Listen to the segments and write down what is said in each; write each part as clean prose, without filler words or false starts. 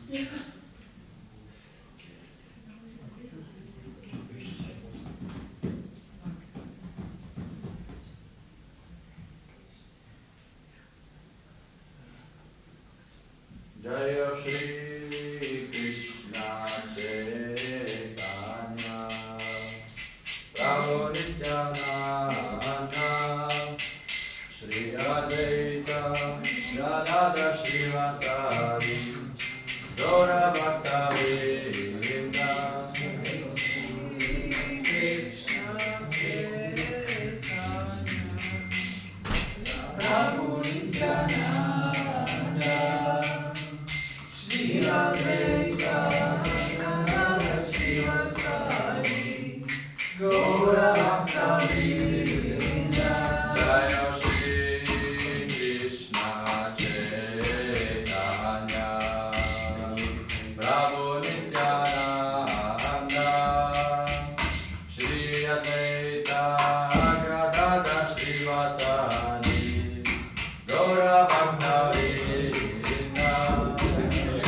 Jaya Shri Krishna Chaitanya Prabhu Nityananda Shri Advaita Gadadhar Srivasadi Gaura Bhakta Vrinda Krishna Chaitanya Prabhu Nityananda Gaura Bhakta Vrinda Jaya Shri Krishna Chaitanya Prabhu Nityananda Shri Advaita Gadadhar Srivasadi Gaura Bhakta Vrinda Krishna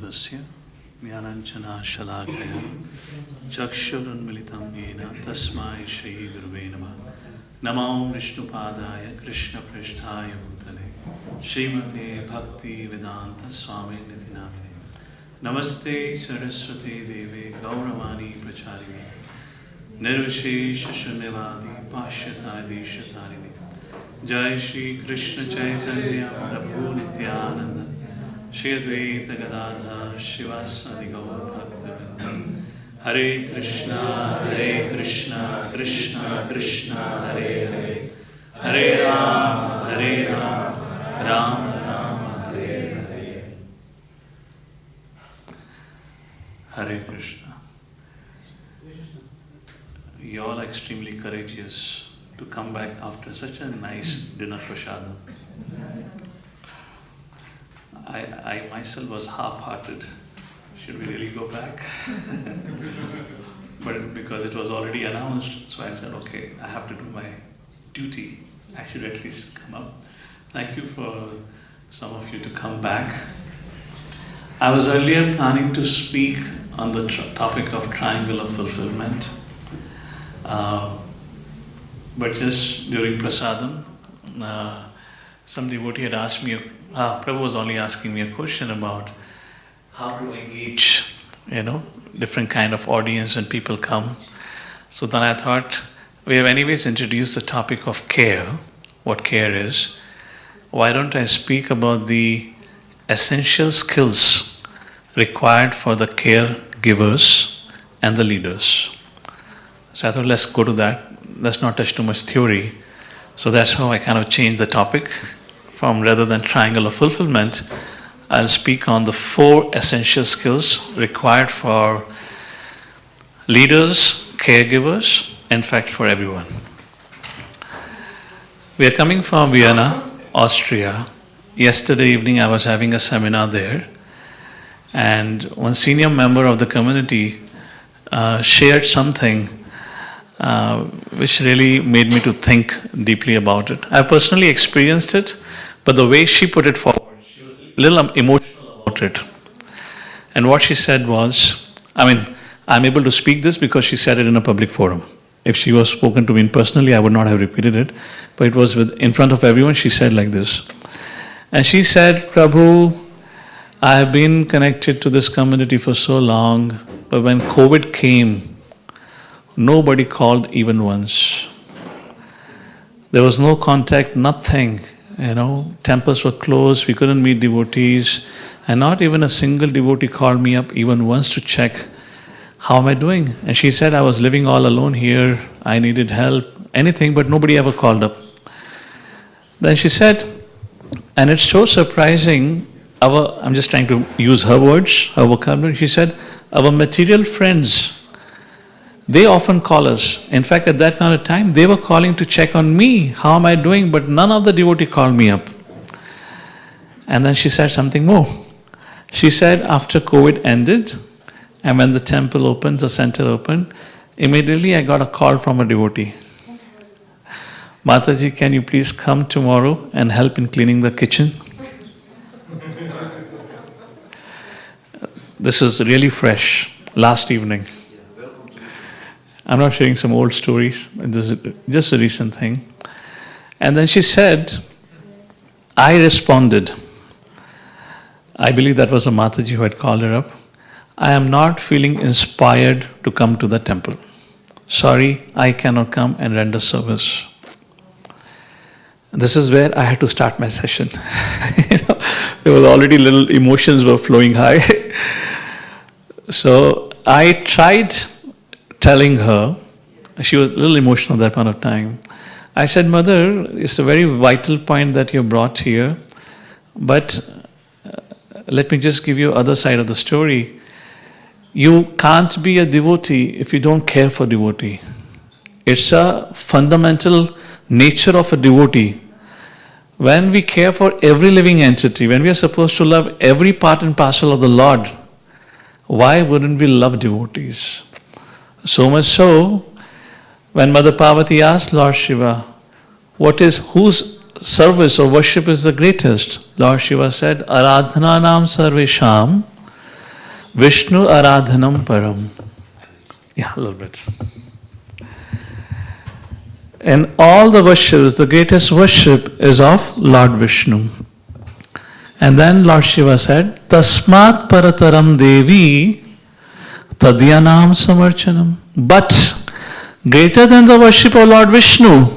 Tasya Jnananjana Shalakaya Chakshurunmilitam Yena Tasmai Shri Gurave Namah Namo Vishnupadaya Krishna Prishtaya Bhutale Srimate Bhakti Vedanta Swami Niti Namine Namaste Saraswati Devi Gauravani Pracharini Nirvishesha Shunyavadi Pashyata Deshatarine Jai Shri Krishna Chaitanya Prabhu Nityananda Shri Advaita Gadadhar Shivasadi Gaur Bhaktivinoda Hare Krishna, Krishna Krishna, Hare Hare, Hare Ram, Ram Ram, Hare Hare. Hare Krishna. You all are extremely courageous to come back after such a nice dinner prasadam. I myself was half-hearted. Should we really go back? But because it was already announced, so I said, okay, I have to do my duty. I should at least come up. Thank you for some of you to come back. I was earlier planning to speak on the topic of triangle of fulfillment. But just during prasadam, some devotee had asked me, Prabhu was only asking me a question about how to engage, different kind of audience when people come. So then I thought, we have anyways introduced the topic of care, what care is. Why don't I speak about the essential skills required for the caregivers and the leaders. So I thought, let's go to that. Let's not touch too much theory. So that's how I kind of changed the topic from rather than triangle of fulfillment, I'll speak on the 4 essential skills required for leaders, caregivers, in fact for everyone. We are coming from Vienna, Austria. Yesterday evening I was having a seminar there, and one senior member of the community shared something which really made me to think deeply about it. I personally experienced it, but the way she put it forward, she was a little emotional about it. And what she said was, I'm able to speak this because she said it in a public forum. If she was spoken to me personally, I would not have repeated it. But it was in front of everyone, she said like this. And she said, Prabhu, I have been connected to this community for so long, but when COVID came, nobody called even once. There was no contact, nothing. Temples were closed, we couldn't meet devotees, and not even a single devotee called me up even once to check, how am I doing? And she said, I was living all alone here, I needed help, anything, but nobody ever called up. Then she said, and it's so surprising, I'm just trying to use her words, her vocabulary, she said, our material friends, they often call us. In fact, at that point of time, they were calling to check on me. How am I doing? But none of the devotee called me up. And then she said something more. She said after COVID ended, and when the temple opened, the center opened, immediately I got a call from a devotee. Mataji, can you please come tomorrow and help in cleaning the kitchen? This is really fresh, last evening. I'm not sharing some old stories, this is just a recent thing. And then she said, I responded. I believe that was a Mataji who had called her up. I am not feeling inspired to come to the temple. Sorry, I cannot come and render service. This is where I had to start my session. There was already little emotions were flowing high. So I tried telling her, she was a little emotional at that point of time. I said, Mother, it's a very vital point that you brought here, but let me just give you other side of the story. You can't be a devotee if you don't care for devotee. It's a fundamental nature of a devotee. When we care for every living entity, when we are supposed to love every part and parcel of the Lord, why wouldn't we love devotees? So much so, when Mother Parvati asked Lord Shiva, whose service or worship is the greatest? Lord Shiva said, Aradhana nam sarvesham Vishnu Aradhanam Param. Yeah, a little bit. In all the worships, the greatest worship is of Lord Vishnu. And then Lord Shiva said, Tasmat Parataram Devi Tadyanam Samarchanam. But greater than the worship of Lord Vishnu,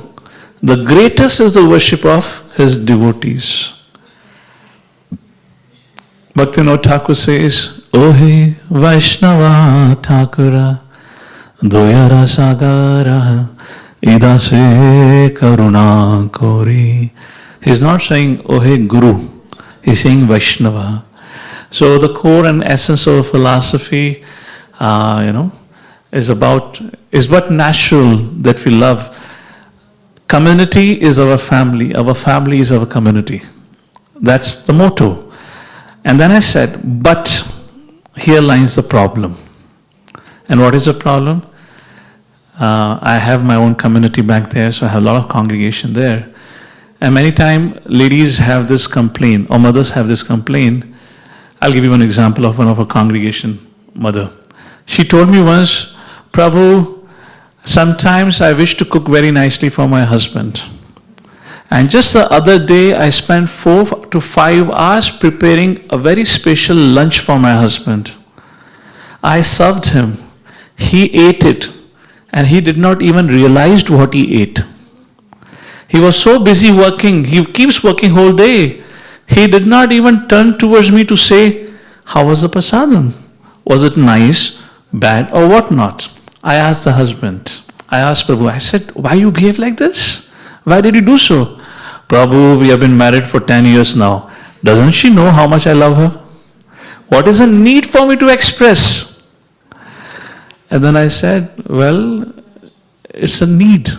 the greatest is the worship of his devotees. Bhaktivinoda Thakur says, Ohe Vaishnava Thakura Doyara Sagara Idase Karuna Kori. He's not saying, Ohe Guru. He's saying Vaishnava. So the core and essence of philosophy, is but natural that we love. Community is our family is our community. That's the motto. And then I said, but here lies the problem. And what is the problem? I have my own community back there, so I have a lot of congregation there. And many times ladies have this complaint, or mothers have this complaint. I'll give you one example of one of our congregation mother. She told me once, Prabhu, sometimes I wish to cook very nicely for my husband. And just the other day, I spent 4 to 5 hours preparing a very special lunch for my husband. I served him. He ate it. And he did not even realize what he ate. He was so busy working. He keeps working whole day. He did not even turn towards me to say, how was the prasadam? Was it nice, bad, or what not? I asked the husband. I asked Prabhu. I said, why you behave like this? Why did you do so? Prabhu, we have been married for 10 years now. Doesn't she know how much I love her? What is the need for me to express? And then I said, well, it's a need.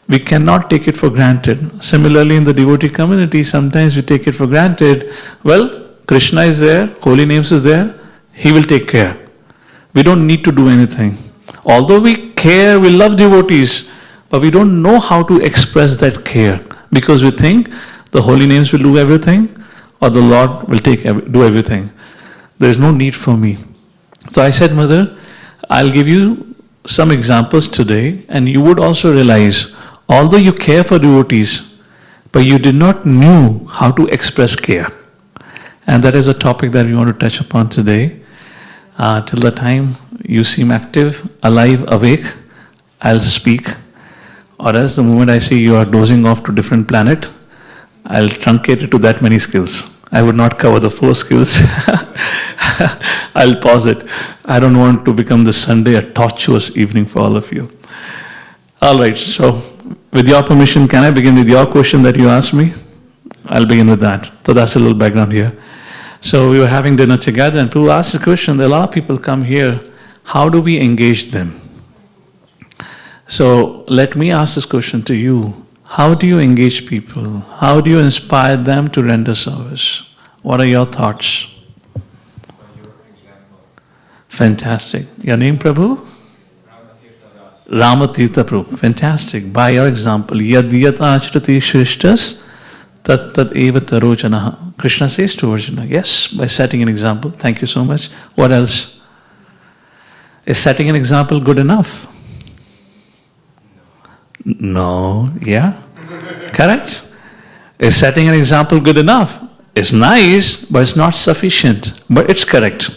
We cannot take it for granted. Similarly, in the devotee community, sometimes we take it for granted. Well, Krishna is there, holy names is there, he will take care. We don't need to do anything. Although we care, we love devotees, but we don't know how to express that care because we think the holy names will do everything or the Lord will do everything. There is no need for me. So I said, Mother, I'll give you some examples today, and you would also realize, although you care for devotees, but you did not know how to express care. And that is a topic that we want to touch upon today. Till the time you seem active, alive, awake, I'll speak. Or else the moment I see you are dozing off to different planet, I'll truncate it to that many skills. I would not cover the 4 skills. I'll pause it. I don't want to become this Sunday a tortuous evening for all of you. All right, so with your permission, can I begin with your question that you asked me? I'll begin with that. So that's a little background here. So we were having dinner together and people asked the question, a lot of people come here, how do we engage them? So let me ask this question to you. How do you engage people? How do you inspire them to render service? What are your thoughts? Fantastic. Your name, Prabhu? Ramatirtha Prabhu. Fantastic. By your example, yad yat achrati shrishtas tat tat eva tarojanaha. Krishna says to Arjuna, yes, by setting an example. Thank you so much. What else? Is setting an example good enough? No. Yeah? Correct? Is setting an example good enough? It's nice, but it's not sufficient. But it's correct.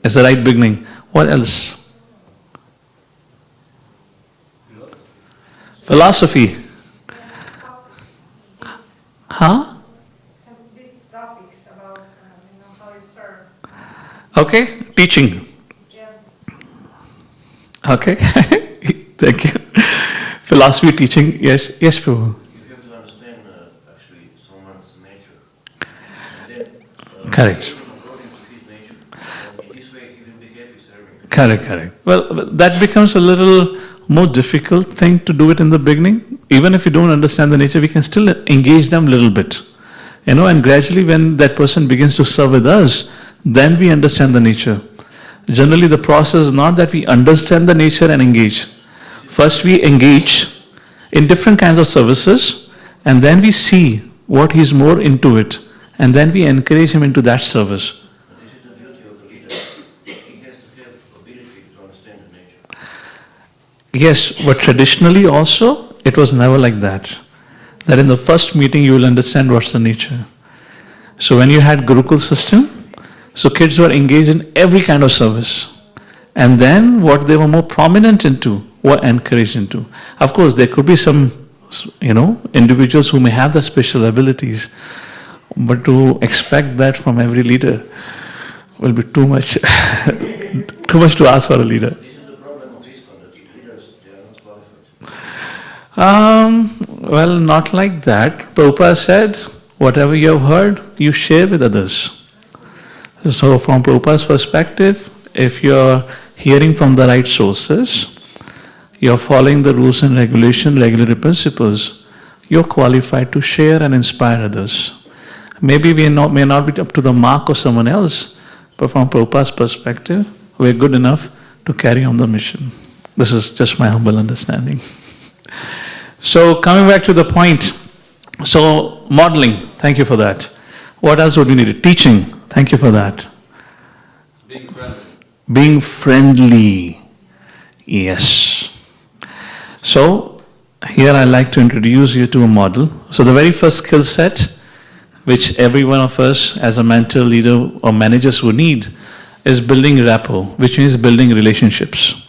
It's the right beginning. What else? Philosophy. Huh? These topics about how you serve. Okay, teaching. Yes. Okay, thank you. Philosophy, teaching, yes, Prabhu. You have to understand actually someone's nature. And then, Correct. according to his nature, in this way he will be happy serving. Correct. Well, that becomes a little more difficult thing to do it in the beginning. Even if you don't understand the nature, we can still engage them a little bit. And gradually when that person begins to serve with us, then we understand the nature. Generally the process is not that we understand the nature and engage. First we engage in different kinds of services and then we see what he's more into it and then we encourage him into that service. This is the duty of the leader. Yes, but traditionally also, it was never like that. That in the first meeting you will understand what's the nature. So when you had Gurukul system, so kids were engaged in every kind of service. And then what they were more prominent into, were encouraged into. Of course, there could be some, individuals who may have the special abilities, but to expect that from every leader will be too much, too much to ask for a leader. Isn't the problem of ISKCON that the leaders, they are not qualified? Well, not like that. Prabhupada said, whatever you have heard, you share with others. So from Prabhupada's perspective, if you're hearing from the right sources, you're following the rules and regulatory principles, you're qualified to share and inspire others. Maybe we may not be up to the mark of someone else, but from Prabhupada's perspective, we're good enough to carry on the mission. This is just my humble understanding. So coming back to the point, so modeling, thank you for that. What else would we need? Teaching, thank you for that. Being friendly. Being friendly, yes. So here I'd like to introduce you to a model. So the very first skill set which every one of us as a mentor, leader or managers would need is building rapport, which means building relationships.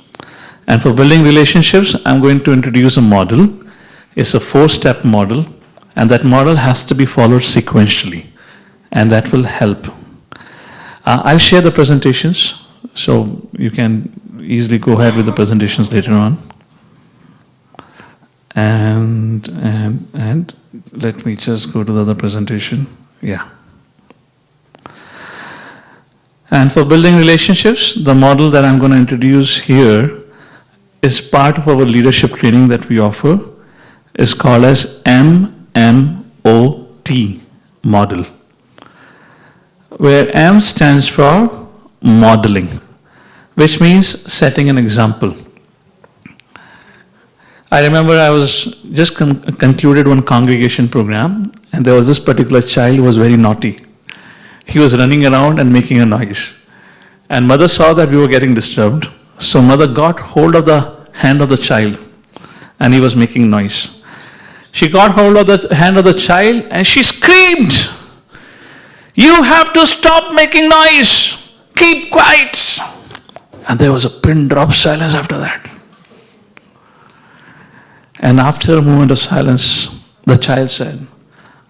And for building relationships, I'm going to introduce a model. It's a 4-step model, and that model has to be followed sequentially, and that will help. I'll share the presentations, so you can easily go ahead with the presentations later on. And let me just go to the other presentation. Yeah. And for building relationships, the model that I'm going to introduce here is part of our leadership training that we offer. It's called as MMOT model, where M stands for modeling, which means setting an example. I remember I was just concluded one congregation program, and there was this particular child who was very naughty. He was running around and making a noise. And mother saw that we were getting disturbed. So mother got hold of the hand of the child, and he was making noise. She got hold of the hand of the child and she screamed, "You have to stop making noise! Keep quiet!" And there was a pin drop silence after that. And after a moment of silence, the child said,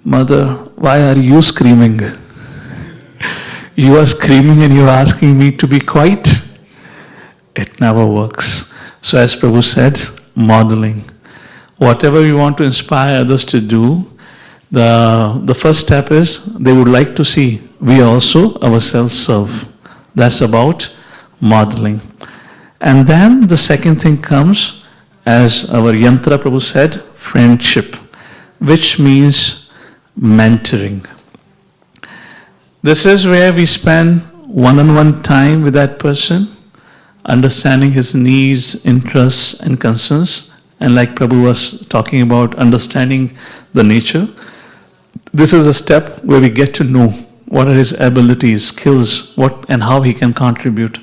"Mother, why are you screaming? You are screaming and you are asking me to be quiet?" It never works. So as Prabhu said, modeling. Whatever we want to inspire others to do, the first step is they would like to see we also ourselves serve. That's about modeling. And then the second thing comes, as our Yantra Prabhu said, friendship, which means mentoring. This is where we spend one-on-one time with that person, understanding his needs, interests, and concerns. And like Prabhu was talking about, understanding the nature. This is a step where we get to know what are his abilities, skills, what and how he can contribute.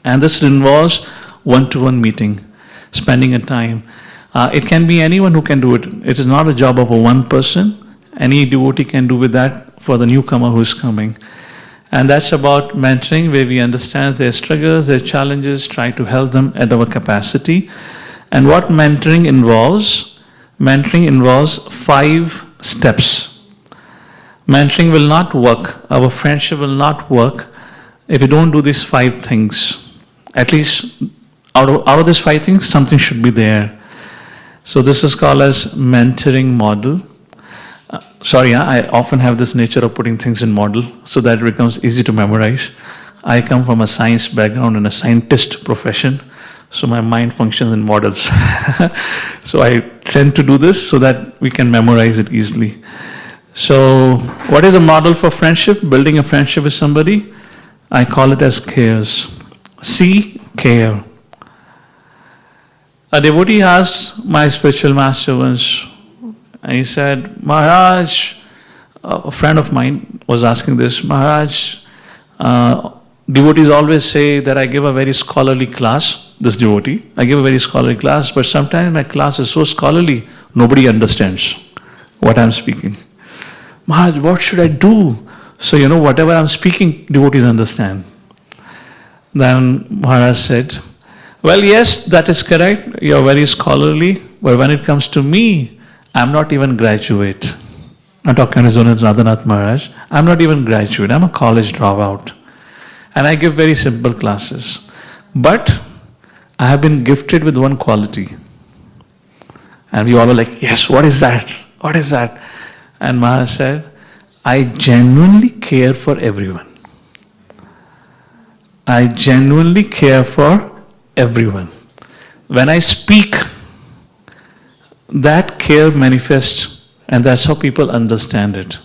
And this involves one-to-one meeting, spending a time. It can be anyone who can do it. It is not a job of a one person. Any devotee can do with that for the newcomer who is coming. And that's about mentoring, where we understand their struggles, their challenges, try to help them at our capacity. And what mentoring involves 5 steps. Mentoring will not work, our friendship will not work if we don't do these 5 things. At least out of these 5 things, something should be there. So this is called as mentoring model. I often have this nature of putting things in model so that it becomes easy to memorize. I come from a science background and a scientist profession, so my mind functions in models. So I tend to do this so that we can memorize it easily. So what is a model for friendship? Building a friendship with somebody, I call it as cares. C, care. A devotee asked my spiritual master once, and he said, "Maharaj," a friend of mine was asking this, "Maharaj, devotees always say that I give a very scholarly class, this devotee. I give a very scholarly class, but sometimes my class is so scholarly, nobody understands what I'm speaking. Maharaj, what should I do? So, whatever I'm speaking, devotees understand. Then Maharaj said, well, yes, that is correct. You're very scholarly, but when it comes to me, I'm not even graduate. I'm talking to Radhanath Maharaj. I'm not even graduate. I'm a college dropout. And I give very simple classes. But I have been gifted with one quality. And we all were like, yes, what is that? What is that? And Maharaj said, I genuinely care for everyone. I genuinely care for everyone. When I speak, that care manifests, and that's how people understand it.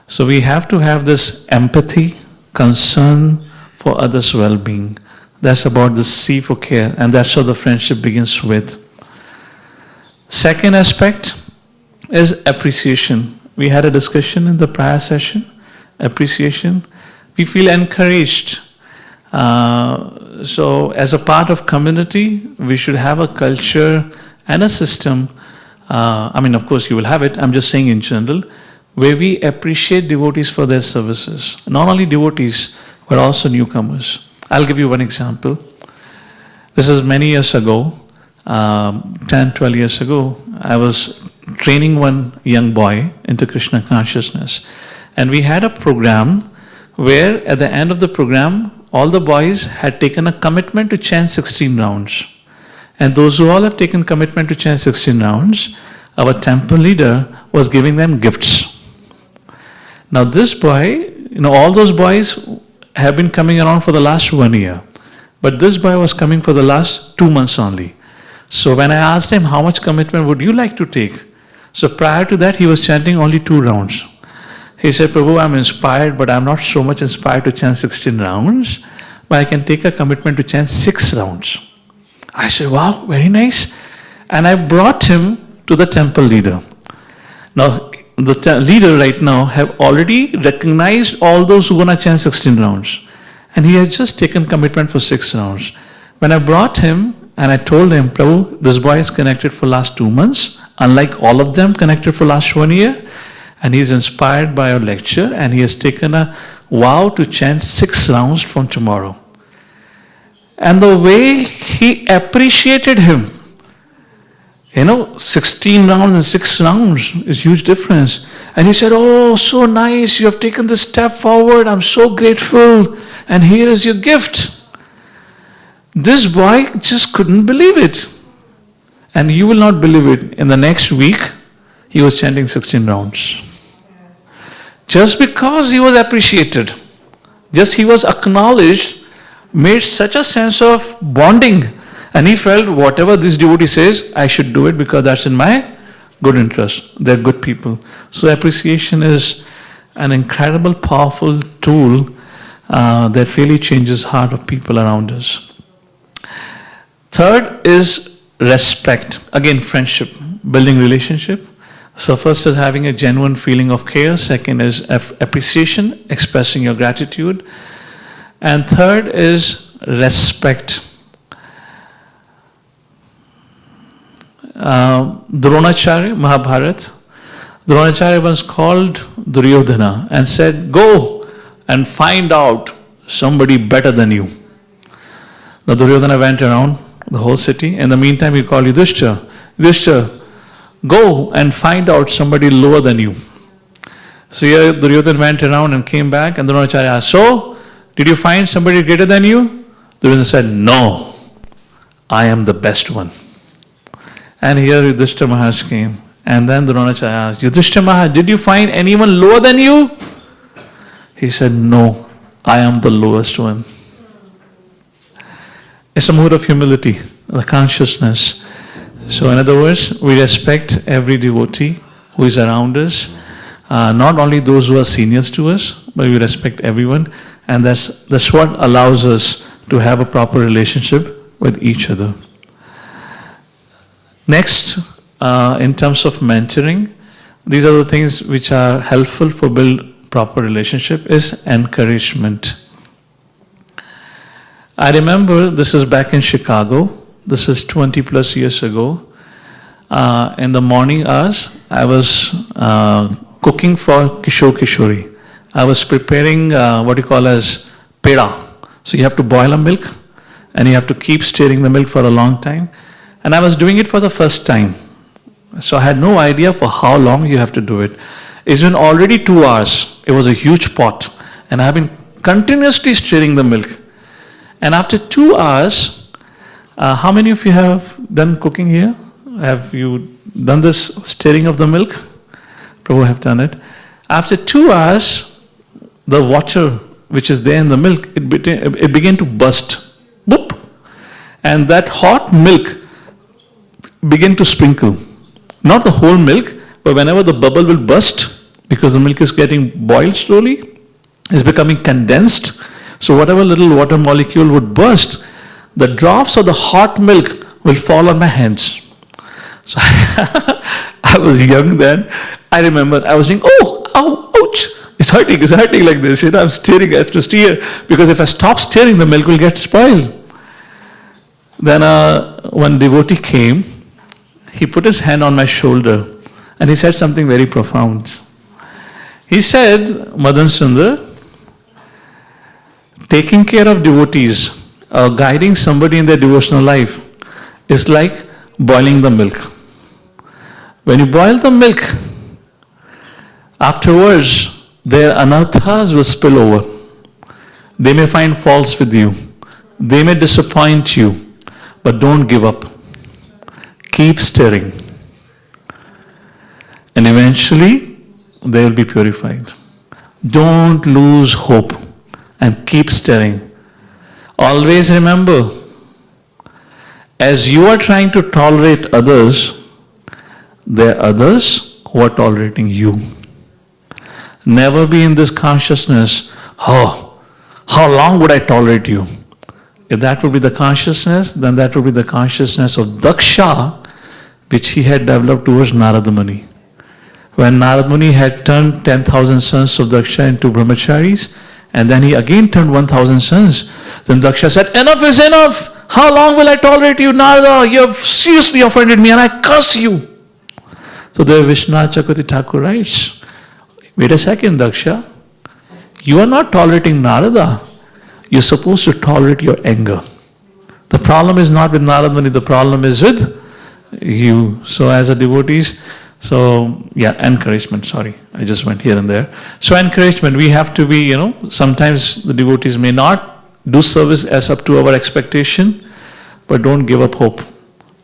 So we have to have this empathy, concern for others' well-being. That's about the C for care, and that's how the friendship begins with. Second aspect is appreciation. We had a discussion in the prior session. Appreciation. We feel encouraged. So as a part of community, we should have a culture and a system. Of course you will have it, I'm just saying in general, where we appreciate devotees for their services. Not only devotees, but also newcomers. I'll give you one example. This is many years ago, 10, 12 years ago, I was training one young boy into Krishna consciousness. And we had a program where at the end of the program, all the boys had taken a commitment to chant 16 rounds. And those who all have taken commitment to chant 16 rounds, our temple leader was giving them gifts. Now this boy, all those boys have been coming around for the last 1 year. But this boy was coming for the last 2 months only. So when I asked him, how much commitment would you like to take? So prior to that, he was chanting only 2 rounds. He said, Prabhu, I'm inspired, but I'm not so much inspired to chant 16 rounds, but I can take a commitment to chant 6 rounds. I said, wow, very nice. And I brought him to the temple leader. Now, the leader right now have already recognized all those who are going to chant 16 rounds. And he has just taken commitment for 6 rounds. When I brought him and I told him, Prabhu, this boy is connected for last 2 months, unlike all of them connected for last 1 year. And he's inspired by our lecture and he has taken a vow to chant 6 rounds from tomorrow. And the way he appreciated him, 16 rounds and 6 rounds is huge difference. And he said, oh, so nice, you have taken this step forward, I'm so grateful, and here is your gift. This boy just couldn't believe it. And you will not believe it, in the next week, he was chanting 16 rounds. Just because he was appreciated, just he was acknowledged, made such a sense of bonding. And he felt whatever this devotee says, I should do it because that's in my good interest. They're good people. So appreciation is an incredible, powerful tool that really changes the heart of people around us. Third is respect. Again, friendship, building relationship. So first is having a genuine feeling of care. Second is appreciation, expressing your gratitude. And third is respect. Dronacharya, Mahabharata. Dronacharya once called Duryodhana and said, go and find out somebody better than you. Now Duryodhana went around the whole city. In the meantime, he called Yudhishthira. Yudhishthira, go and find out somebody lower than you. So here Duryodhana went around and came back and Dronacharya asked, so, did you find somebody greater than you? Duryodhana said, no, I am the best one. And here Yudhishthira Maharaj came. And then Dronacharya asked, Yudhishthira Maharaj, did you find anyone lower than you? He said, no, I am the lowest one. It's a mode of humility, the consciousness. So in other words, we respect every devotee who is around us, not only those who are seniors to us, but we respect everyone, and that's what allows us to have a proper relationship with each other. Next, in terms of mentoring, these are the things which are helpful for build proper relationship is encouragement. I remember this is back in Chicago. This is 20 plus years ago. In the morning hours, I was cooking for Kishore Kishori. I was preparing what you call as peda. So you have to boil a milk and you have to keep stirring the milk for a long time. And I was doing it for the first time. So I had no idea for how long you have to do it. It's been already 2 hours. It was a huge pot. And I've been continuously stirring the milk. And after 2 hours, how many of you have done cooking here? Have you done this stirring of the milk? Prabhu have done it. After 2 hours, the water which is there in the milk, it began to burst. Boop! And that hot milk began to sprinkle. Not the whole milk, but whenever the bubble will burst, because the milk is getting boiled slowly, it's becoming condensed. So whatever little water molecule would burst, the drops of the hot milk will fall on my hands. So I was young then. I remember I was saying, oh, ow, ouch, it's hurting like this. I'm stirring, I have to stir, because if I stop stirring, the milk will get spoiled. Then one devotee came, he put his hand on my shoulder and he said something very profound. He said, Madan Sundar, taking care of devotees, guiding somebody in their devotional life is like boiling the milk. When you boil the milk, afterwards their anarthas will spill over. They may find faults with you. They may disappoint you, but don't give up. Keep stirring. And eventually they will be purified. Don't lose hope and keep stirring. Always remember, as you are trying to tolerate others, there are others who are tolerating you. Never be in this consciousness, oh, how long would I tolerate you? If that would be the consciousness, then that would be the consciousness of Daksha, which he had developed towards Narada Muni. When Narada Muni had turned 10,000 sons of Daksha into brahmacharis, and then he again turned 1,000 sons, then Daksha said, enough is enough! How long will I tolerate you, Narada? You have seriously offended me and I curse you. So there Vishwanath Chakravarti Thakur writes, wait a second, Daksha. You are not tolerating Narada. You're supposed to tolerate your anger. The problem is not with Narada Muni, the problem is with you. So as a devotees, encouragement, sorry, I just went here and there. So encouragement, we have to be, sometimes the devotees may not do service as up to our expectation, but don't give up hope.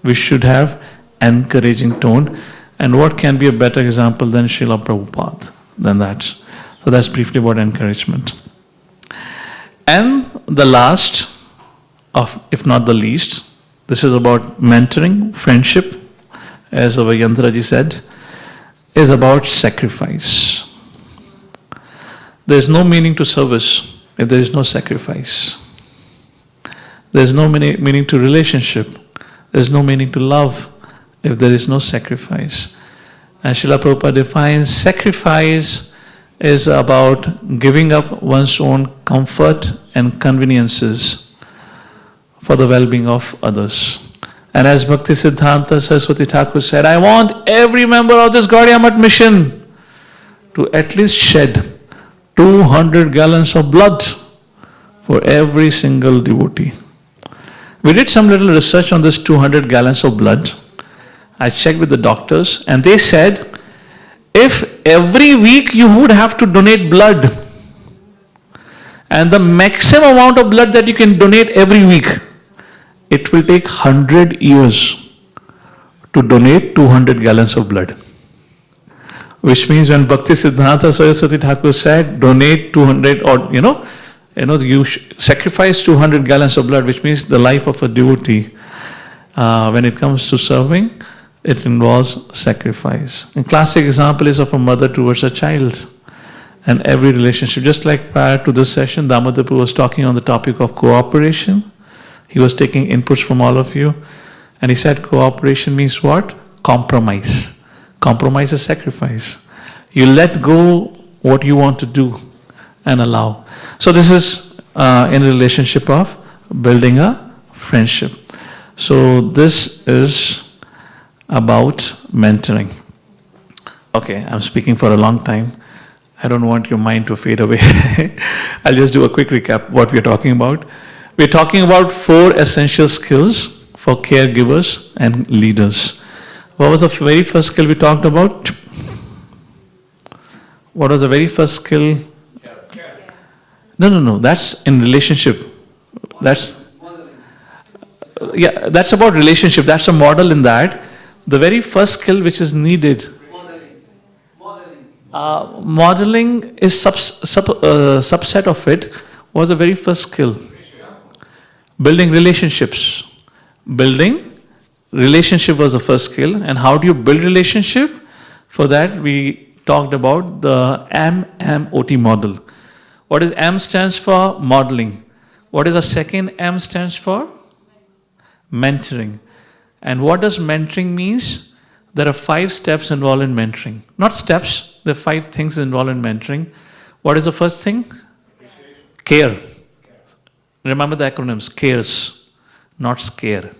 We should have encouraging tone. And what can be a better example than Srila Prabhupada than that? So that's briefly about encouragement. And the last, if not the least, this is about mentoring, friendship, as our Yantraji said, is about sacrifice. There is no meaning to service if there is no sacrifice. There is no meaning to relationship. There is no meaning to love if there is no sacrifice. And Srila Prabhupada defines sacrifice is about giving up one's own comfort and conveniences for the well-being of others. And as Bhakti Siddhanta Saraswati Thakur said, I want every member of this Gaudiya Math mission to at least shed 200 gallons of blood for every single devotee. We did some little research on this 200 gallons of blood. I checked with the doctors and they said, if every week you would have to donate blood, and the maximum amount of blood that you can donate every week, it will take 100 years to donate 200 gallons of blood. Which means when Bhakti Siddhanta Saraswati Thakur said, donate 200 or you sacrifice 200 gallons of blood, which means the life of a devotee, when it comes to serving, it involves sacrifice. A classic example is of a mother towards a child. And every relationship, just like prior to this session, Damodar was talking on the topic of cooperation. He was taking inputs from all of you. And he said cooperation means what? Compromise. Compromise is sacrifice. You let go what you want to do and allow. So this is in relationship of building a friendship. So this is about mentoring. Okay, I'm speaking for a long time. I don't want your mind to fade away. I'll just do a quick recap what we're talking about. We're talking about 4 essential skills for caregivers and leaders. What was the very first skill we talked about? What was the very first skill? No. That's in relationship. That's that's about relationship. That's a model in that. The very first skill which is needed. Modeling is subset of it. Was the very first skill. Building relationships. Building relationship was the first skill. And how do you build relationship? For that we talked about the MMOT model. What is M stands for? Modeling. What is the second M stands for? Mentoring. And what does mentoring means? There are 5 steps involved in mentoring. Not steps, there are 5 things involved in mentoring. What is the first thing? Care. Remember the acronyms. Cares, not scare.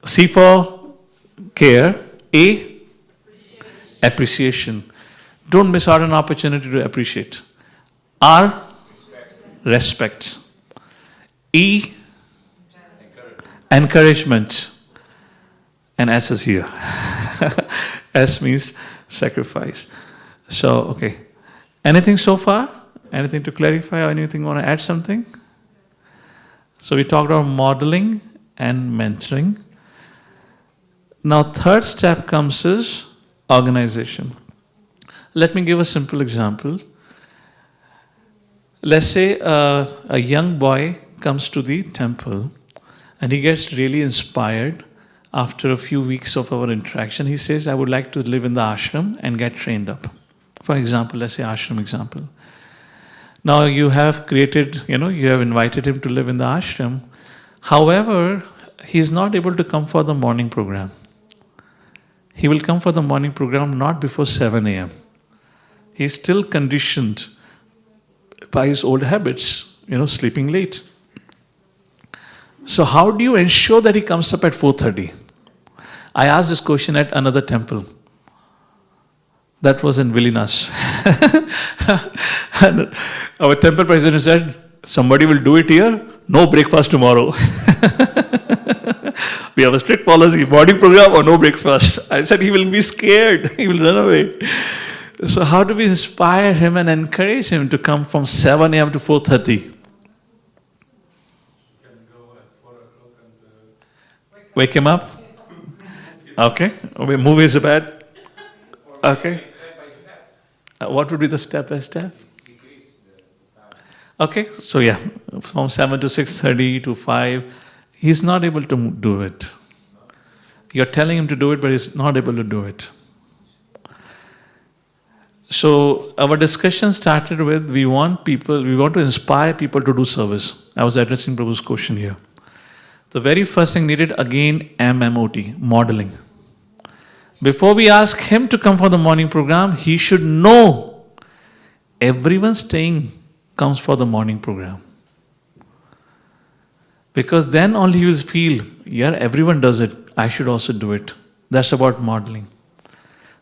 C for care. A, appreciation. Don't miss out an opportunity to appreciate. R, respect. E, encouragement. And S is here. S means sacrifice. So, okay. Anything so far? Anything to clarify or anything want to add something? So we talked about modeling and mentoring. Now third step comes is organization. Let me give a simple example. Let's say a young boy comes to the temple and he gets really inspired after a few weeks of our interaction. He says, I would like to live in the ashram and get trained up. For example, let's say ashram example. Now you have created, you have invited him to live in the ashram. However, he's not able to come for the morning program. He will come for the morning program not before 7 a.m. He's still conditioned by his old habits, sleeping late. So how do you ensure that he comes up at 4:30? I asked this question at another temple. That was in Vilnius. And our temple president said, somebody will do it here, no breakfast tomorrow. We have a strict policy, morning program or no breakfast. I said he will be scared, he will run away. So how do we inspire him and encourage him to come from 7 a.m. to 4:30? Wake him up? Okay. Movie is bad? Okay. What would be the step by step? Okay, so yeah, from 7 to 6:30 to 5, he's not able to do it. You're telling him to do it, but he's not able to do it. So our discussion started with we want to inspire people to do service. I was addressing Prabhu's question here. The very first thing needed, again, MMOT, modeling. Before we ask him to come for the morning program, he should know everyone staying comes for the morning program. Because then only he will feel, yeah, everyone does it, I should also do it. That's about modeling.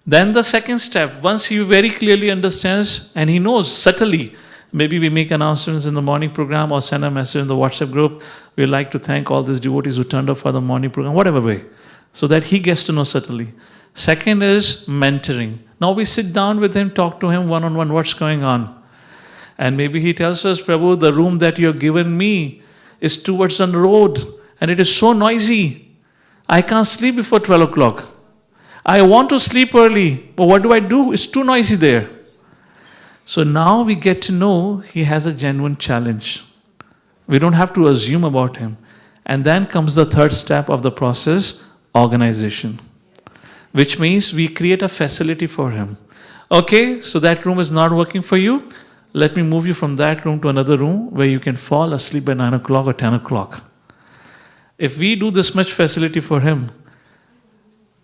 Then the second step, once he very clearly understands and he knows subtly, maybe we make announcements in the morning program or send a message in the WhatsApp group, we'd like to thank all these devotees who turned up for the morning program, whatever way, so that he gets to know subtly. Second is mentoring. Now we sit down with him, talk to him one-on-one, what's going on. And maybe he tells us, Prabhu, the room that you have given me is towards the road and it is so noisy. I can't sleep before 12 o'clock. I want to sleep early, but what do? It's too noisy there. So now we get to know he has a genuine challenge. We don't have to assume about him. And then comes the third step of the process, organization. Which means we create a facility for him. Okay, so that room is not working for you. Let me move you from that room to another room where you can fall asleep by 9 o'clock or 10 o'clock. If we do this much facility for him,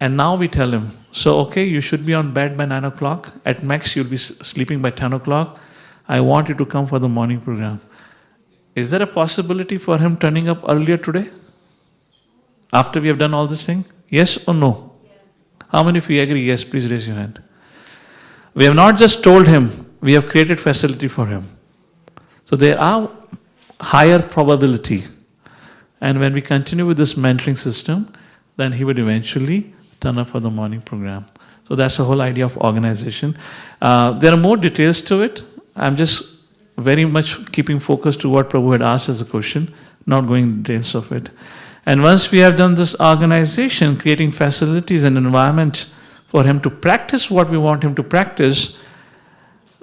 and now we tell him, so okay, you should be on bed by 9 o'clock. At max, you'll be sleeping by 10 o'clock. I want you to come for the morning program. Is there a possibility for him turning up earlier today? After we have done all this thing? Yes or no? Yes. How many of you agree? Yes, please raise your hand. We have not just told him, we have created facility for him. So there are higher probability. And when we continue with this mentoring system, then he would eventually turn up for the morning program. So that's the whole idea of organization. There are more details to it. I'm just very much keeping focus to what Prabhu had asked as a question, not going into details of it. And once we have done this organization, creating facilities and environment for him to practice what we want him to practice,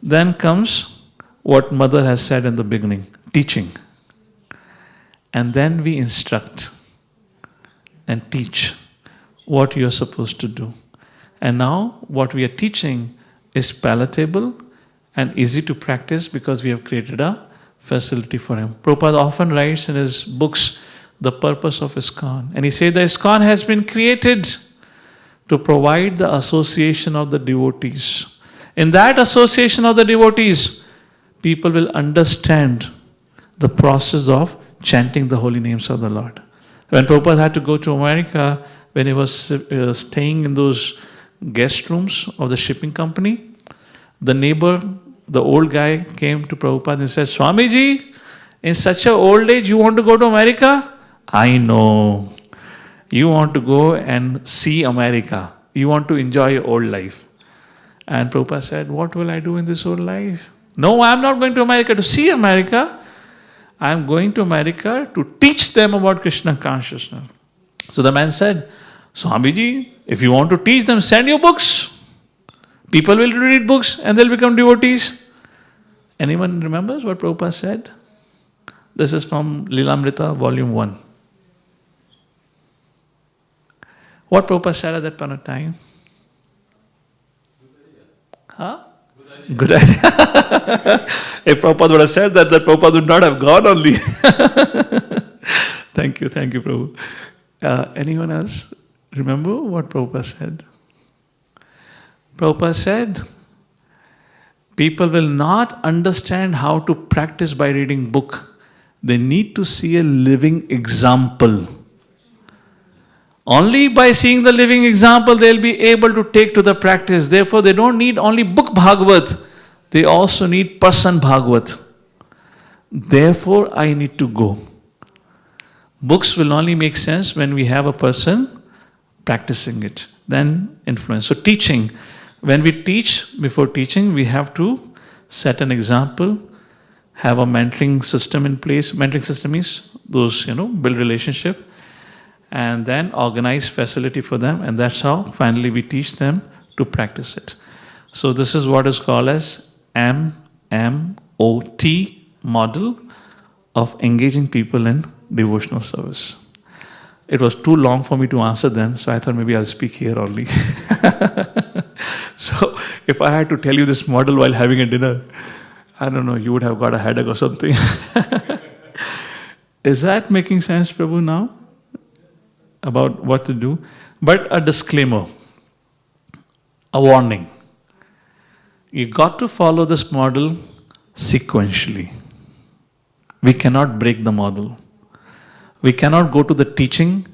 then comes what Mother has said in the beginning, teaching. And then we instruct and teach what you are supposed to do. And now what we are teaching is palatable and easy to practice because we have created a facility for him. Prabhupada often writes in his books the purpose of ISKCON. And he said that ISKCON has been created to provide the association of the devotees. In that association of the devotees, people will understand the process of chanting the holy names of the Lord. When Prabhupada had to go to America, when he was staying in those guest rooms of the shipping company, the neighbor, the old guy, came to Prabhupada and said, Swamiji, in such an old age you want to go to America? I know. You want to go and see America. You want to enjoy your old life. And Prabhupada said, what will I do in this old life? No, I'm not going to America to see America. I'm going to America to teach them about Krishna consciousness. So the man said, Swamiji, if you want to teach them, send your books. People will read books and they'll become devotees. Anyone remembers what Prabhupada said? This is from Lilamrita, volume 1. What Prabhupada said at that point of time? Huh? Good idea. If Prabhupada would have said that, then Prabhupada would not have gone only. Thank you, Prabhu. Anyone else remember what Prabhupada said? Prabhupada said, people will not understand how to practice by reading book. They need to see a living example. Only by seeing the living example, they'll be able to take to the practice. Therefore, they don't need only book Bhagavad. They also need person Bhagavad. Therefore, I need to go. Books will only make sense when we have a person practicing it. Then influence. So teaching. When we teach, before teaching, we have to set an example, have a mentoring system in place. Mentoring system is those, build relationship. And then organize facility for them, and that's how finally we teach them to practice it. So this is what is called as MMOT model of engaging people in devotional service. It was too long for me to answer them, so I thought maybe I'll speak here only. So if I had to tell you this model while having a dinner, I don't know, you would have got a headache or something. Is that making sense, Prabhu, now? About what to do? But a disclaimer, a warning. You got to follow this model sequentially. We cannot break the model. We cannot go to the teaching,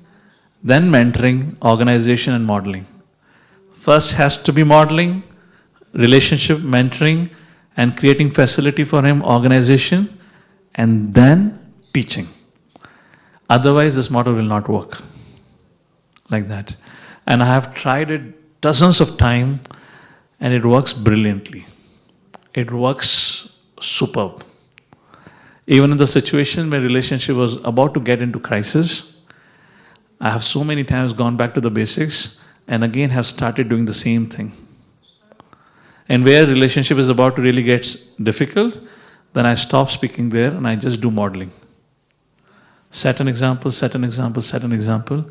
then mentoring, organization and modeling. First has to be modeling, relationship, mentoring and creating facility for him, organization, and then teaching. Otherwise this model will not work. Like that. And I have tried it dozens of times and it works brilliantly. It works superb. Even in the situation where relationship was about to get into crisis, I have so many times gone back to the basics and again have started doing the same thing. And where relationship is about to really get difficult, then I stop speaking there and I just do modeling. Set an example, set an example, set an example.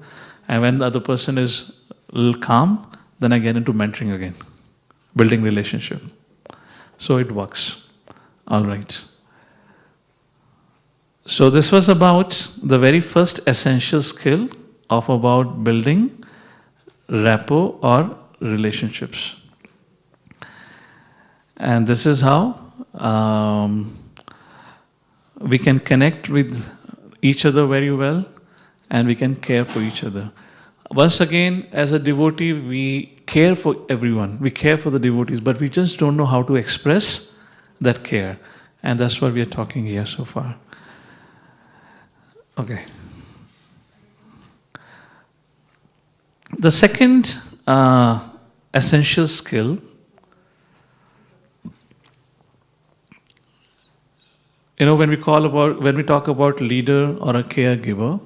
And when the other person is a little calm, then I get into mentoring again, building relationship. So it works. All right. So this was about the very first essential skill of about building rapport or relationships. And this is how we can connect with each other very well, and we can care for each other. Once again, as a devotee, we care for everyone. We care for the devotees, but we just don't know how to express that care. And that's what we are talking here so far. Okay. The second essential skill, when we talk about leader or a caregiver,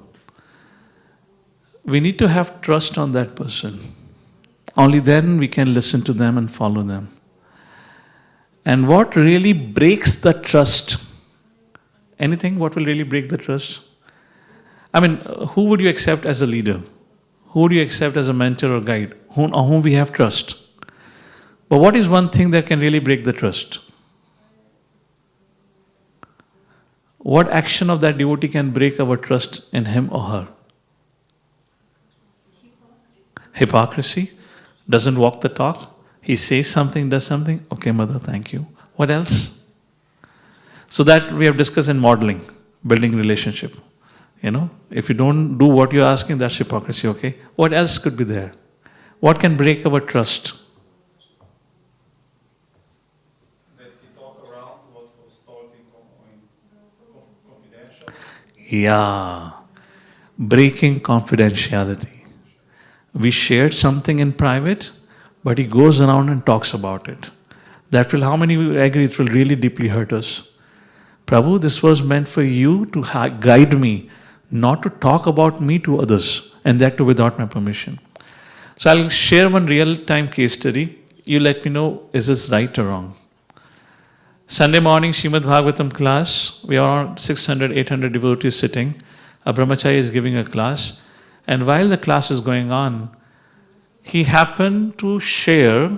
we need to have trust on that person. Only then we can listen to them and follow them. And what really breaks the trust? Anything? What will really break the trust? I mean, who would you accept as a leader? Who would you accept as a mentor or guide? On whom we have trust. But what is one thing that can really break the trust? What action of that devotee can break our trust in him or her? Hypocrisy. Doesn't walk the talk. He says something, does something. Okay, mother, thank you. What else? So that we have discussed in modeling, building relationship. If you don't do what you're asking, that's hypocrisy, okay? What else could be there? What can break our trust? That he talk around what was told in confidential. Yeah. Breaking confidentiality. We shared something in private, but he goes around and talks about it. That will, how many will agree, it will really deeply hurt us? Prabhu, this was meant for you to guide me, not to talk about me to others, and that too without my permission. So I'll share one real-time case study. You let me know, is this right or wrong? Sunday morning, Srimad Bhagavatam class, we are around 600, 800 devotees sitting. A brahmachari is giving a class. And while the class is going on, he happened to share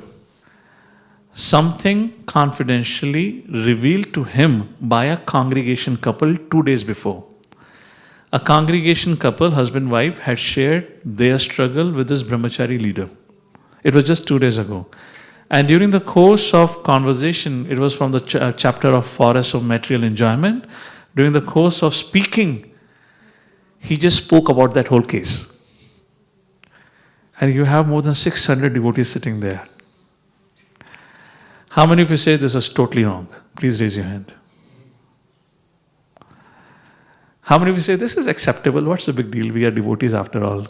something confidentially revealed to him by a congregation couple 2 days before. A congregation couple, husband and wife, had shared their struggle with this brahmachari leader. It was just 2 days ago. And during the course of conversation, it was from the chapter of Forest of Material Enjoyment. During the course of speaking, he just spoke about that whole case. And you have more than 600 devotees sitting there. How many of you say this is totally wrong? Please raise your hand. How many of you say this is acceptable? What's the big deal? We are devotees after all.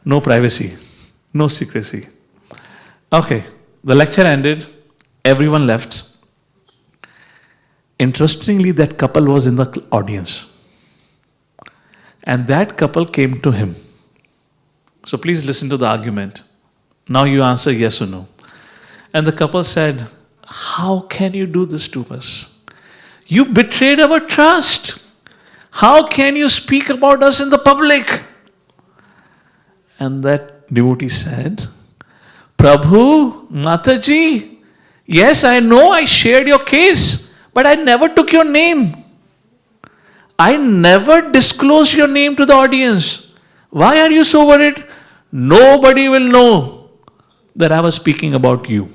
No privacy, no secrecy. Okay, the lecture ended. Everyone left. Interestingly, that couple was in the audience. And that couple came to him. So please listen to the argument. Now you answer yes or no. And the couple said, how can you do this to us? You betrayed our trust. How can you speak about us in the public? And that devotee said, Prabhu, Mataji, yes, I know I shared your case, but I never took your name. I never disclosed your name to the audience. Why are you so worried? Nobody will know that I was speaking about you.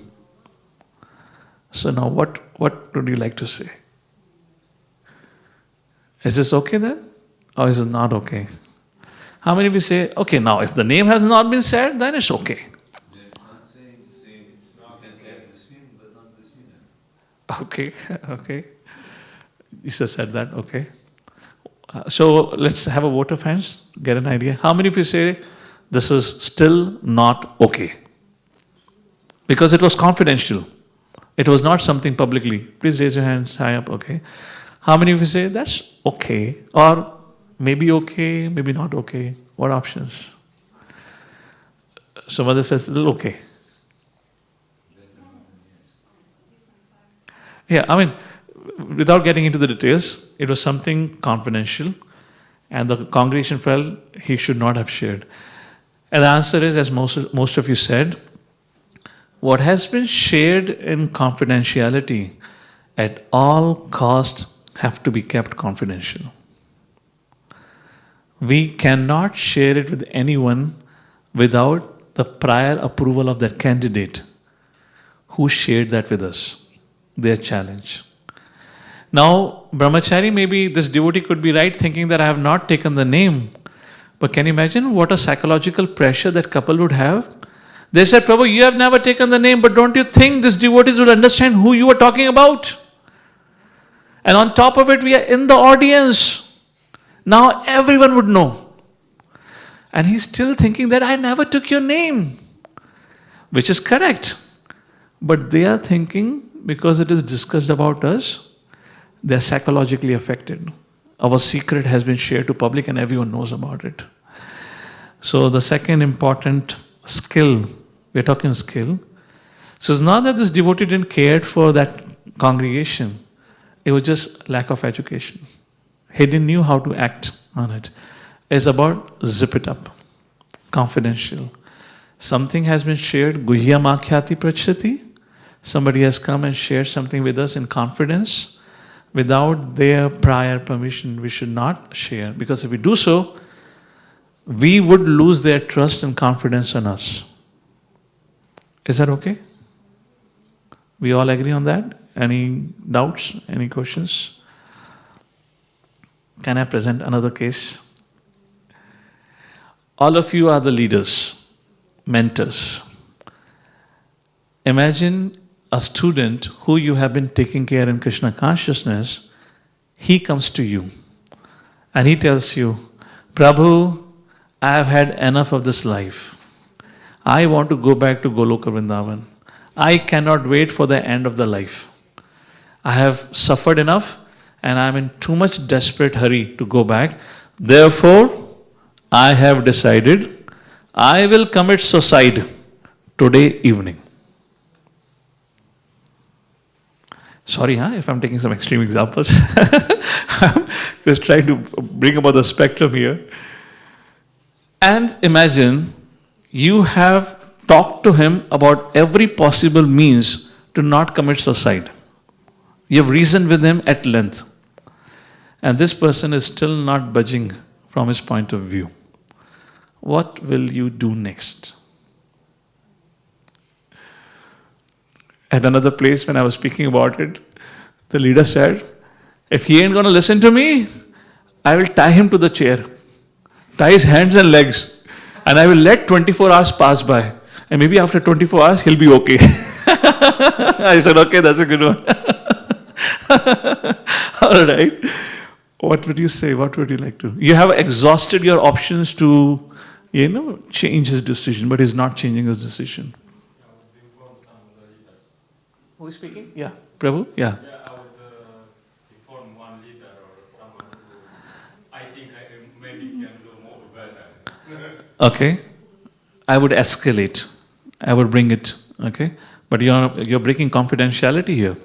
So now what would you like to say? Is this okay then? Or is it not okay? How many of you say, okay, now if the name has not been said, then it's okay. It's not get the sin, but not the sinner. Okay, okay. You just said that, okay. So let's have a vote of hands, get an idea. How many of you say this is still not okay? Because it was confidential. It was not something publicly. Please raise your hands high up, okay. How many of you say that's okay? Or maybe okay, maybe not okay? What options? So mother says, little okay. Yeah, I mean, without getting into the details, it was something confidential, and the congregation felt he should not have shared. And the answer is, as most of you said, what has been shared in confidentiality at all cost have to be kept confidential. We cannot share it with anyone without the prior approval of that candidate who shared that with us, their challenge. Now, brahmachari, maybe this devotee could be right thinking that I have not taken the name. But can you imagine what a psychological pressure that couple would have? They said, Prabhu, you have never taken the name, but don't you think these devotees will understand who you are talking about? And on top of it, we are in the audience. Now everyone would know. And he's still thinking that I never took your name, which is correct. But they are thinking, because it is discussed about us, they are psychologically affected. Our secret has been shared to public and everyone knows about it. So the second important skill, we're talking skill. So it's not that this devotee didn't care for that congregation. It was just lack of education. He didn't know how to act on it. It's about zip it up. Confidential. Something has been shared, guhyam akhyati prachyati. Somebody has come and shared something with us in confidence. Without their prior permission, we should not share. Because if we do so, we would lose their trust and confidence on us. Is that okay? We all agree on that? Any doubts? Any questions? Can I present another case? All of you are the leaders, mentors. Imagine a student who you have been taking care in Krishna consciousness, he comes to you and he tells you, Prabhu, I have had enough of this life. I want to go back to Goloka Vrindavan. I cannot wait for the end of the life. I have suffered enough and I am in too much desperate hurry to go back. Therefore, I have decided I will commit suicide today evening. Sorry, if I'm taking some extreme examples. I'm just trying to bring about the spectrum here. And imagine you have talked to him about every possible means to not commit suicide. You have reasoned with him at length. And this person is still not budging from his point of view. What will you do next? At another place, when I was speaking about it, the leader said, if he ain't going to listen to me, I will tie him to the chair, tie his hands and legs, and I will let 24 hours pass by. And maybe after 24 hours, he'll be okay. I said, okay, that's a good one. All right. What would you say? What would you like to? You have exhausted your options to, change his decision, but he's not changing his decision. Who is speaking? Yeah. Prabhu? Yeah. Yeah, I would inform one leader or someone who I think maybe can do more better. Okay. I would escalate. I would bring it. Okay. But you're breaking confidentiality here.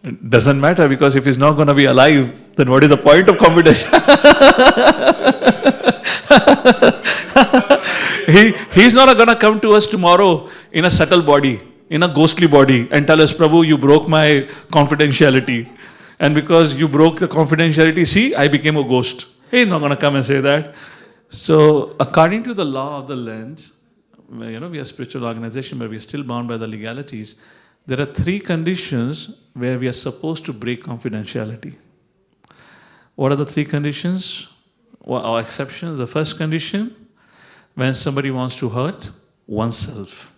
It doesn't matter because if he's not going to be alive, then what is the point of confidentiality? He's not going to come to us tomorrow in a subtle body, in a ghostly body and tell us, Prabhu, you broke my confidentiality. And because you broke the confidentiality, see, I became a ghost. He's not going to come and say that. So, according to the law of the land, we are a spiritual organization, but we are still bound by the legalities. There are 3 conditions where we are supposed to break confidentiality. What are the 3 conditions? Or exceptions? The first condition, when somebody wants to hurt oneself.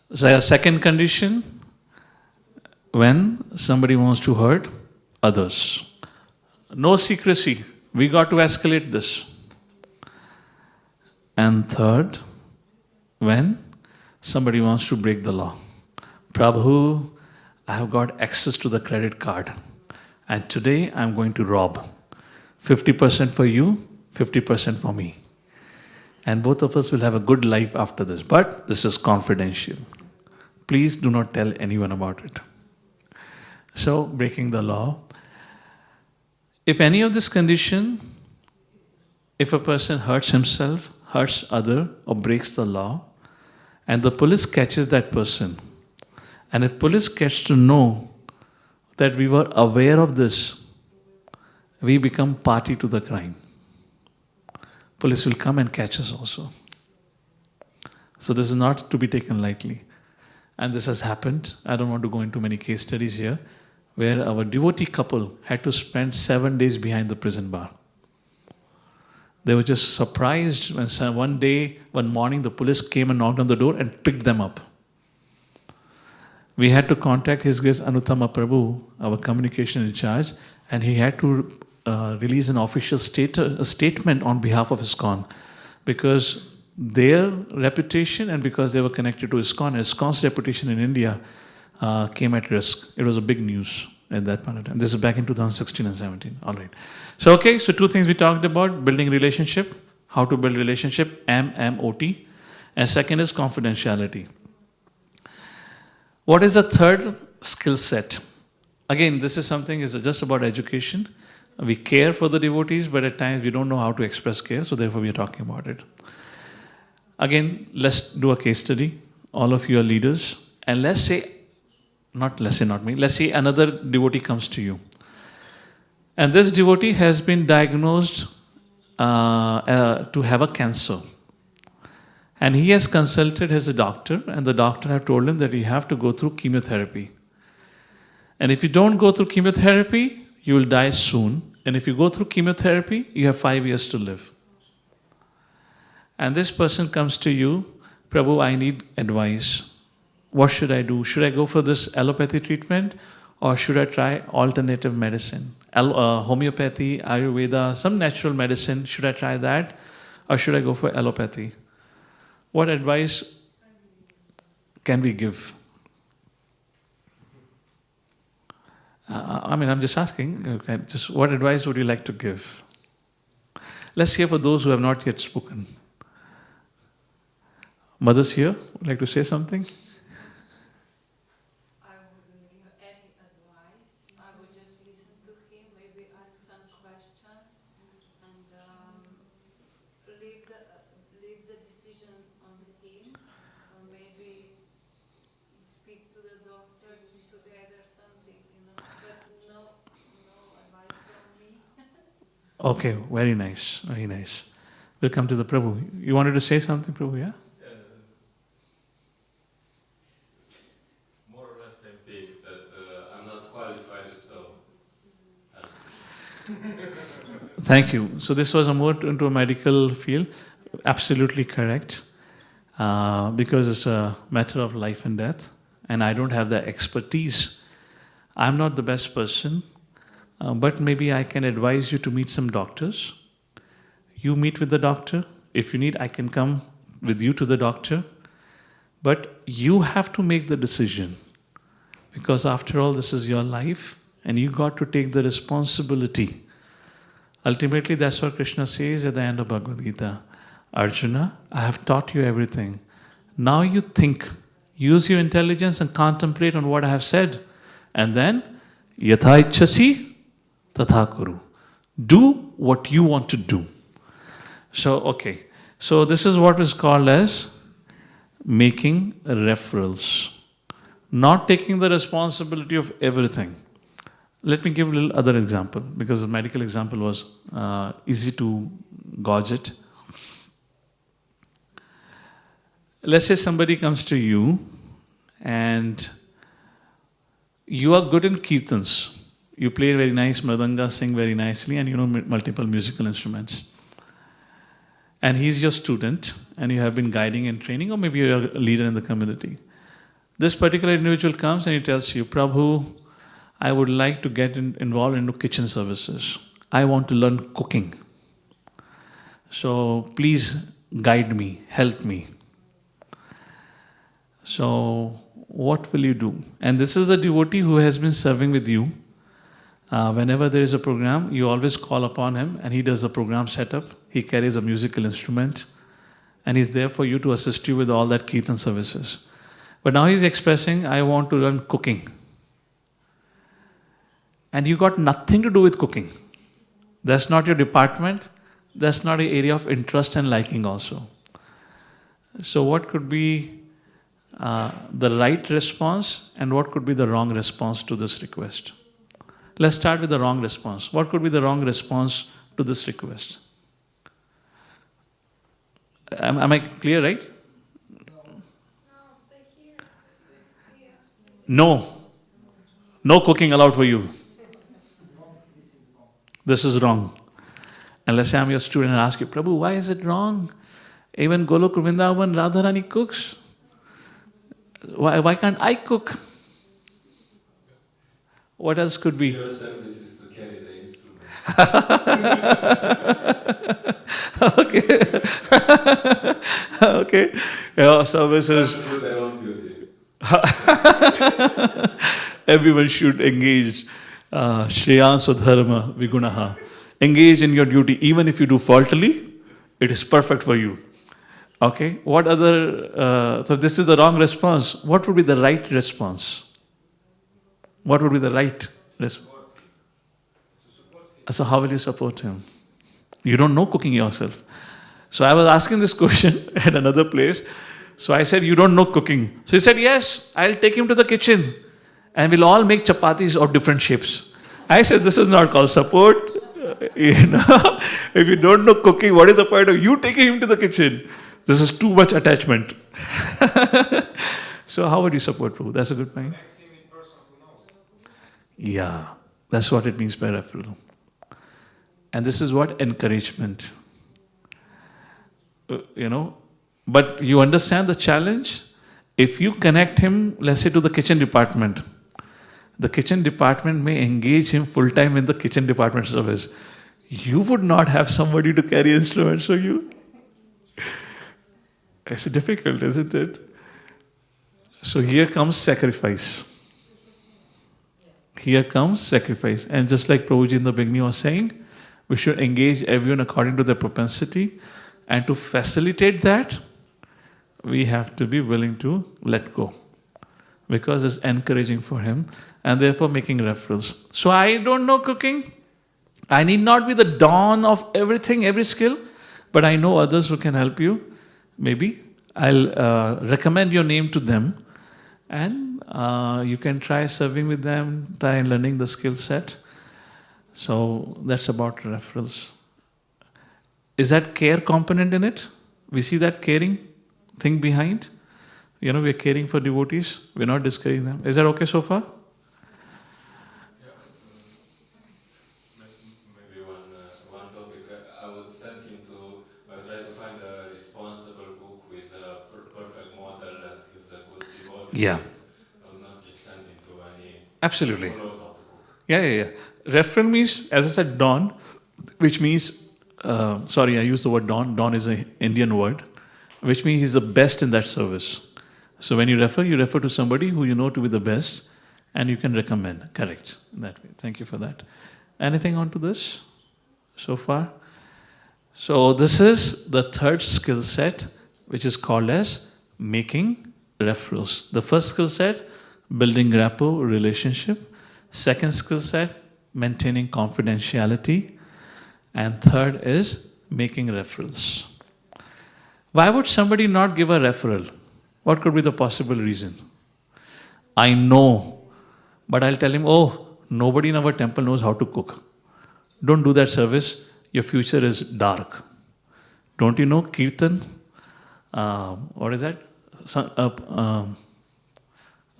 The second condition, when somebody wants to hurt others. No secrecy. We got to escalate this. And third, when somebody wants to break the law. Prabhu, I have got access to the credit card. And today I'm going to rob. 50% for you, 50% for me. And both of us will have a good life after this. But this is confidential. Please do not tell anyone about it. So, breaking the law. If any of this condition, if a person hurts himself, hurts other, or breaks the law, and the police catches that person, and if police gets to know that we were aware of this, we become party to the crime. Police will come and catch us also. So this is not to be taken lightly. And this has happened. I don't want to go into many case studies here, where our devotee couple had to spend 7 days behind the prison bar. They were just surprised when one morning, the police came and knocked on the door and picked them up. We had to contact His Grace Anuttama Prabhu, our communication in charge, and he had to release an official statement on behalf of ISKCON, because their reputation and because they were connected to ISKCON, ISKCON's reputation in India came at risk. It was a big news at that point of time. This is back in 2016 and 17. All right. So, okay, so 2 things we talked about: building relationship, how to build relationship, MMOT, and second is confidentiality. What is the third skill set? Again, this is something is just about education. We care for the devotees, but at times we don't know how to express care, so therefore we are talking about it. Again, let's do a case study. All of you are leaders, and let's say another devotee comes to you. And this devotee has been diagnosed to have a cancer. And he has consulted his doctor, and the doctor have told him that you have to go through chemotherapy. And if you don't go through chemotherapy, you will die soon. And if you go through chemotherapy, you have 5 years to live. And this person comes to you, Prabhu, I need advice. What should I do? Should I go for this allopathy treatment, or should I try alternative medicine? Homeopathy, Ayurveda, some natural medicine, should I try that? Or should I go for allopathy? What advice can we give? I'm just asking, okay, just what advice would you like to give? Let's hear for those who have not yet spoken. Mothers here, would like to say something? I wouldn't give any advice. I would just listen to him, maybe ask some questions, and leave the decision on him, or maybe speak to the doctor together, something, but no advice from me. Okay, very nice, very nice. We'll come to the Prabhu. You wanted to say something, Prabhu, yeah? More or less I think that I'm not qualified, so... Thank you. So this was a more into a medical field. Absolutely correct. Because it's a matter of life and death. And I don't have the expertise. I'm not the best person. But maybe I can advise you to meet some doctors. You meet with the doctor. If you need, I can come with you to the doctor. But you have to make the decision. Because after all, this is your life. And you got to take the responsibility. Ultimately, that's what Krishna says at the end of Bhagavad Gita. Arjuna, I have taught you everything. Now you think. Use your intelligence and contemplate on what I have said. And then, yatha ichchasi tatha kuru. Do what you want to do. So, okay. So this is what is called as making referrals. Not taking the responsibility of everything. Let me give a little other example, because the medical example was easy to gauge it. Let's say somebody comes to you and you are good in kirtans. You play very nice mridanga, sing very nicely, and you know multiple musical instruments. And he's your student, and you have been guiding and training, or maybe you're a leader in the community. This particular individual comes and he tells you, Prabhu, I would like to get involved into kitchen services. I want to learn cooking. So please guide me, help me. So what will you do? And this is a devotee who has been serving with you. Whenever there is a program, you always call upon him and he does the program setup. He carries a musical instrument and he's there for you to assist you with all that kirtan services. But now he's expressing, I want to learn cooking. And you got nothing to do with cooking. That's not your department. That's not an area of interest and liking also. So what could be the right response and what could be the wrong response to this request? Let's start with the wrong response. What could be the wrong response to this request? Am I clear, right? No. No cooking allowed for you. This is wrong. And let's say I'm your student and ask you, Prabhu, why is it wrong? Even Golok Vrindavan, Radharani cooks. Why can't I cook? What else could be? Your service is to carry the instrument. Okay. Okay. Your service is... To do their own duty. Everyone should engage. Shreyanso dharma vigunaha. Engage in your duty. Even if you do faultily, it is perfect for you. Okay? What other... so this is the wrong response. What would be the right response? What would be the right response? So how will you support him? You don't know cooking yourself. So I was asking this question at another place. So I said, you don't know cooking. So he said, yes, I'll take him to the kitchen and we'll all make chapatis of different shapes. I said, this is not called support. If you don't know cooking, what is the point of you taking him to the kitchen? This is too much attachment. So how would you support Prabhu? That's a good point. Yeah, that's what it means by referral. And this is what encouragement. But you understand the challenge? If you connect him, let's say, to the kitchen department, the kitchen department may engage him full-time in the kitchen department service. You would not have somebody to carry instruments for you. It's difficult, isn't it? So here comes sacrifice. Here comes sacrifice. And just like Prabhuji in the beginning was saying, we should engage everyone according to their propensity. And to facilitate that, we have to be willing to let go. Because it's encouraging for him. And therefore making referrals. So I don't know cooking. I need not be the dawn of everything, every skill. But I know others who can help you. Maybe I'll recommend your name to them. And you can try serving with them, try learning the skill set. So that's about referrals. Is that care component in it? We see that caring thing behind. We are caring for devotees. We're not discouraging them. Is that okay so far? Maybe one topic. I would send him to try to find a responsible cook with a perfect model and who's a good devotee. Yeah. Not just send him to any. Absolutely. Who knows how to cook. Yeah. Referral means, as I said, dawn, which means, sorry, I used the word dawn. Dawn is an Indian word, which means he's the best in that service. So when you refer to somebody who you know to be the best, and you can recommend. Correct. That way. Thank you for that. Anything on to this so far? So this is the third skill set, which is called as making referrals. The first skill set, building rapport, relationship. Second skill set, maintaining confidentiality. And third is making referrals. Why would somebody not give a referral? What could be the possible reason? I know, but I'll tell him, oh, nobody in our temple knows how to cook. Don't do that service. Your future is dark. Don't you know Kirtan? What is that?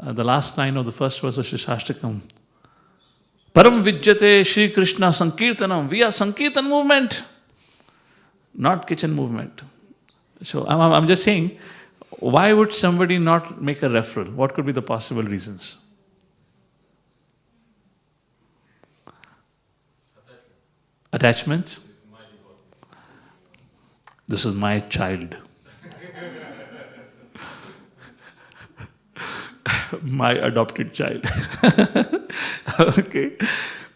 The last line of the first verse of Shashtakam. Param Vijyate Shri Krishna Sankirtanam. We are Sankirtan movement, not kitchen movement. So I'm just saying, why would somebody not make a referral? What could be the possible reasons? Attachments? This is my child. My adopted child. Okay.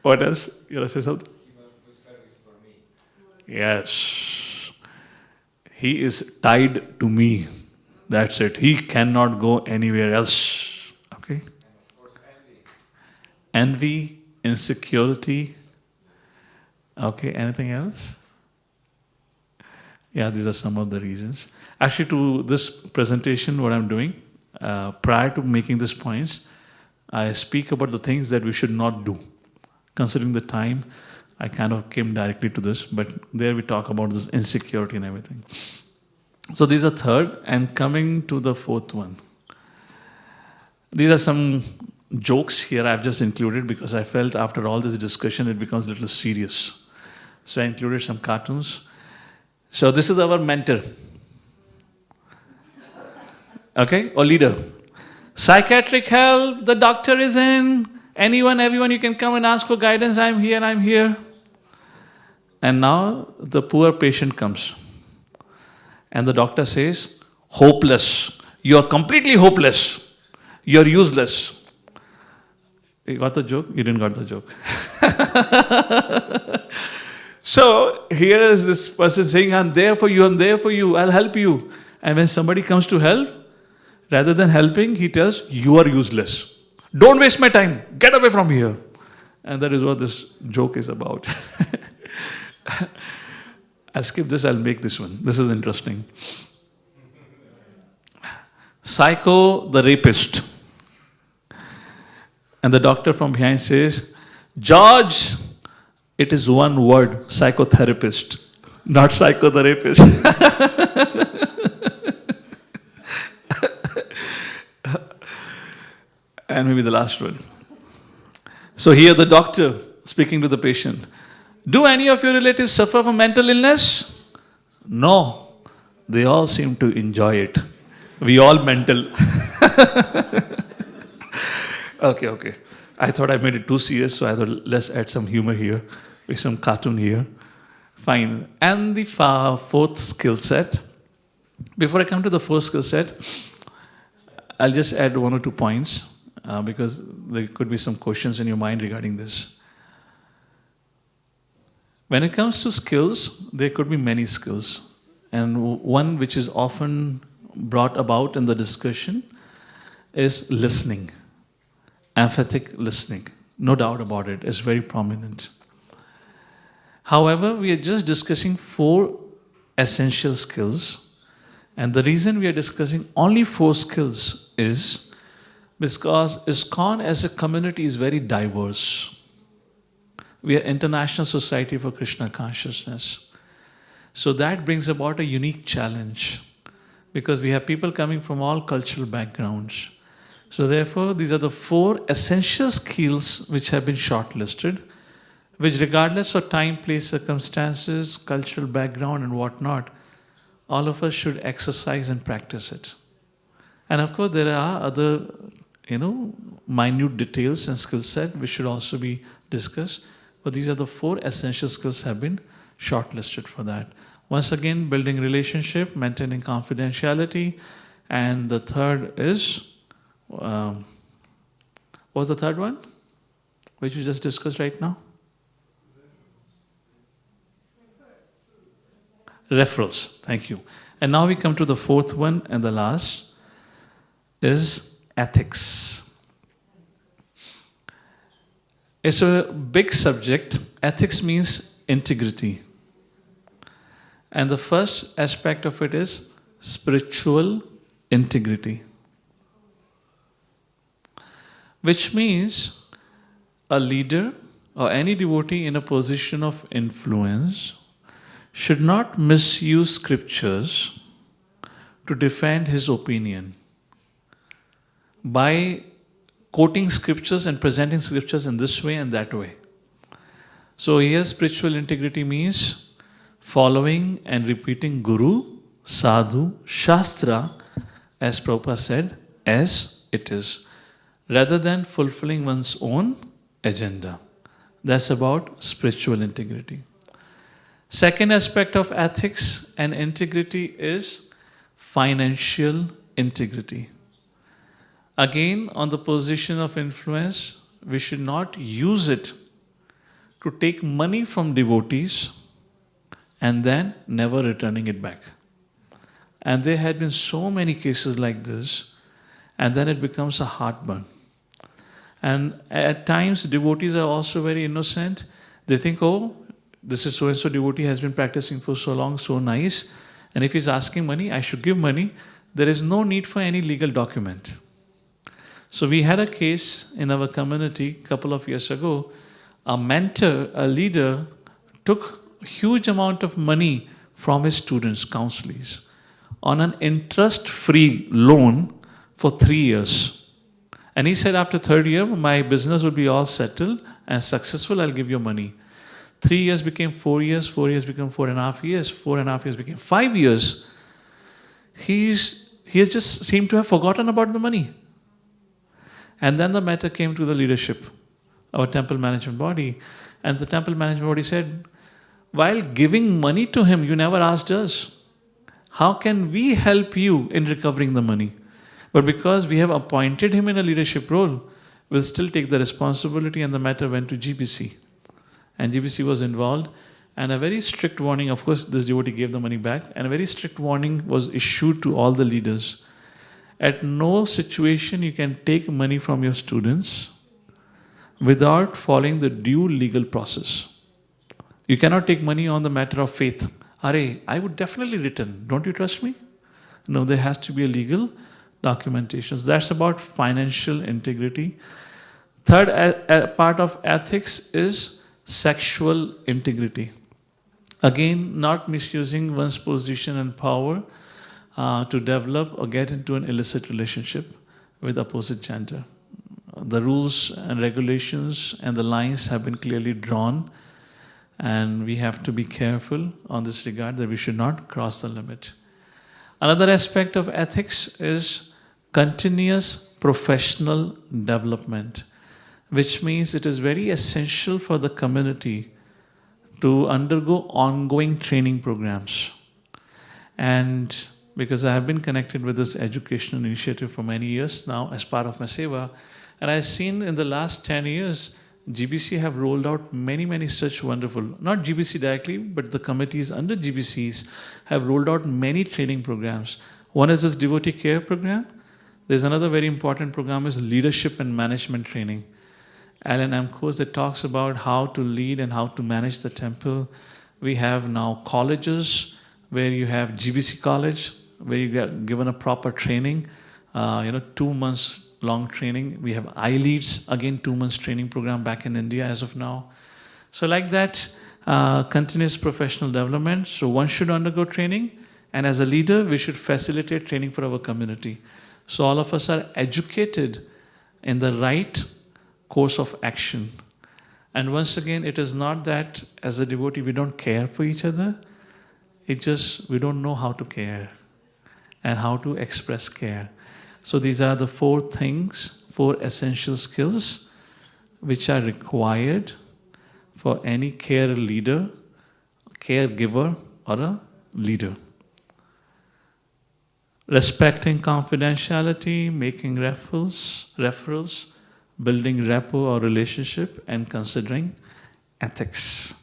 What else? You want to say something? He must do service for me. Yes. He is tied to me. That's it. He cannot go anywhere else. Okay? And of course envy. Envy, insecurity. Okay, anything else? Yeah, these are some of the reasons. Actually, to this presentation, what I'm doing, prior to making these points, I speak about the things that we should not do. Considering the time, I kind of came directly to this, but there we talk about this insecurity and everything. So these are third, and coming to the fourth one. These are some jokes here I've just included because I felt after all this discussion it becomes a little serious. So I included some cartoons. So this is our mentor. Okay, or leader. Psychiatric help, the doctor is in. Anyone, everyone, you can come and ask for guidance. I'm here. And now the poor patient comes. And the doctor says, hopeless. You are completely hopeless. You are useless. You got the joke? You didn't got the joke. So here is this person saying, I'm there for you, I'll help you. And when somebody comes to help, rather than helping, he tells, you are useless. Don't waste my time. Get away from here. And that is what this joke is about. I'll skip this, I'll make this one. This is interesting. Psycho, the rapist. And the doctor from behind says, George, it is one word, psychotherapist, not psycho the rapist. And maybe the last one. So here the doctor speaking to the patient. Do any of your relatives suffer from mental illness? No. They all seem to enjoy it. We all mental. Okay. I thought I made it too serious, so I thought let's add some humor here, with some cartoon here. Fine. And the fourth skill set. Before I come to the fourth skill set, I'll just add 1 or 2 points because there could be some questions in your mind regarding this. When it comes to skills, there could be many skills. And one which is often brought about in the discussion is listening. Emphatic listening. No doubt about it. It's very prominent. However, we are just discussing 4 essential skills. And the reason we are discussing only 4 skills is because ISKCON as a community is very diverse. We are International Society for Krishna Consciousness. So that brings about a unique challenge because we have people coming from all cultural backgrounds. So therefore, these are the 4 essential skills which have been shortlisted, which regardless of time, place, circumstances, cultural background and whatnot, all of us should exercise and practice it. And of course, there are other, minute details and skill set which should also be discussed. But these are the 4 essential skills have been shortlisted for that. Once again, building relationship, maintaining confidentiality, and the third is, what was the third one? Which we just discussed right now? Referrals. Thank you. And now we come to the 4th one and the last is ethics. It's a big subject. Ethics means integrity. And the first aspect of it is spiritual integrity. Which means a leader or any devotee in a position of influence should not misuse scriptures to defend his opinion by quoting scriptures and presenting scriptures in this way and that way. So here spiritual integrity means following and repeating Guru, Sadhu, Shastra, as Prabhupada said, as it is, rather than fulfilling one's own agenda. That's about spiritual integrity. Second aspect of ethics and integrity is financial integrity. Again, on the position of influence, we should not use it to take money from devotees and then never returning it back. And there had been so many cases like this, and then it becomes a heartburn. And at times, devotees are also very innocent. They think, oh, this is so-and-so devotee has been practicing for so long, so nice. And if he's asking money, I should give money. There is no need for any legal document. So we had a case in our community a couple of years ago. A mentor, a leader, took a huge amount of money from his students, counselees, on an interest-free loan for 3 years. And he said, after third year, my business will be all settled and successful, I'll give you money. 3 years became 4 years, 4 years became 4.5 years, 4.5 years became 5 years. He has just seemed to have forgotten about the money. And then the matter came to the leadership, our temple management body. And the temple management body said, while giving money to him, you never asked us. How can we help you in recovering the money? But because we have appointed him in a leadership role, we'll still take the responsibility, and the matter went to GBC. And GBC was involved, and a very strict warning, of course this devotee gave the money back, and a very strict warning was issued to all the leaders. At no situation you can take money from your students without following the due legal process. You cannot take money on the matter of faith. Hare, I would definitely return. Don't you trust me? No, there has to be a legal documentation. So that's about financial integrity. Third part of ethics is sexual integrity. Again, not misusing one's position and power to develop or get into an illicit relationship with opposite gender. The rules and regulations and the lines have been clearly drawn, and we have to be careful on this regard that we should not cross the limit. Another aspect of ethics is continuous professional development, which means it is very essential for the community to undergo ongoing training programs. And because I have been connected with this educational initiative for many years now as part of my seva, and I've seen in the last 10 years, GBC have rolled out many such wonderful, not GBC directly, but the committees under GBCs have rolled out many training programs. One is this devotee care program. There's another very important program is leadership and management training. L&M course that talks about how to lead and how to manage the temple. We have now colleges where you have GBC college, where you get given a proper training, 2 months long training. We have I-Leads, again 2 months training program back in India as of now. So like that, continuous professional development. So one should undergo training, and as a leader, we should facilitate training for our community. So all of us are educated in the right course of action. And once again, it is not that as a devotee we don't care for each other. It's just we don't know how to care and how to express care. So these are the 4 things, 4 essential skills which are required for any care leader, caregiver, or a leader. Respecting confidentiality, making referrals, building rapport or relationship, and considering ethics.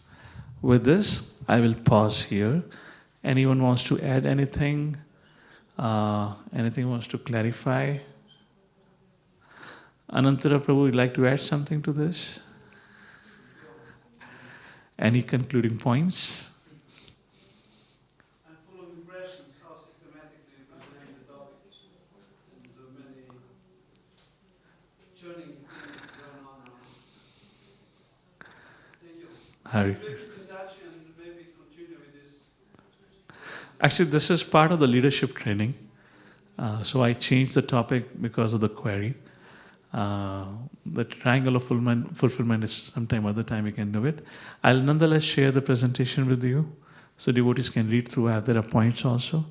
With this, I will pause here. Anyone wants to add anything? Anything wants to clarify? Anantara Prabhu, would you like to add something to this? Any concluding points? I'm full of impressions how systematically you present the topic. And so many churning things going on now. Thank you. Hare. Keep in touch and maybe continue with this. Actually, this is part of the leadership training. So I changed the topic because of the query. The triangle of fulfillment is sometime other time we can do it. I'll nonetheless share the presentation with you, so devotees can read through. I have their points also,